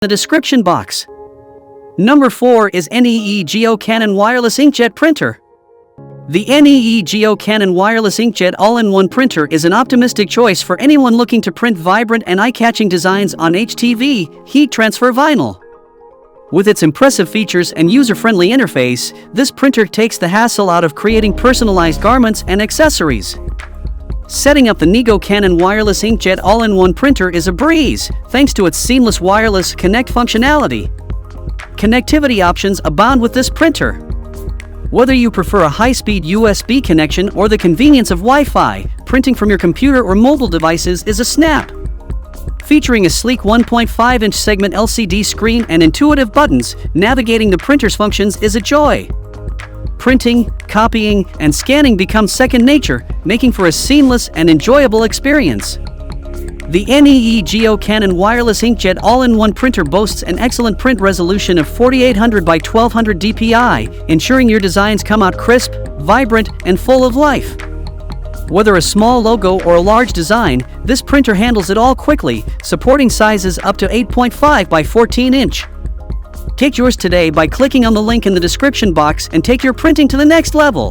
the description box. Number 4 is NeeGo Canon Wireless Inkjet Printer. The NeeGo Canon Wireless Inkjet all-in-one printer is an optimistic choice for anyone looking to print vibrant and eye-catching designs on HTV, heat transfer vinyl. With its impressive features and user-friendly interface, this printer takes the hassle out of creating personalized garments and accessories. Setting up the NeeGo Canon Wireless Inkjet all-in-one printer is a breeze, thanks to its seamless wireless connect functionality. Connectivity options abound with this printer. Whether you prefer a high-speed USB connection or the convenience of Wi-Fi, printing from your computer or mobile devices is a snap. Featuring a sleek 1.5-inch segment LCD screen and intuitive buttons, navigating the printer's functions is a joy. Printing, copying, and scanning become second nature, making for a seamless and enjoyable experience. The NeeGo Canon Wireless Inkjet all-in-one printer boasts an excellent print resolution of 4800 by 1200 dpi, ensuring your designs come out crisp, vibrant, and full of life. Whether a small logo or a large design, this printer handles it all quickly, supporting sizes up to 8.5 by 14 inch. Take yours today by clicking on the link in the description box and take your printing to the next level.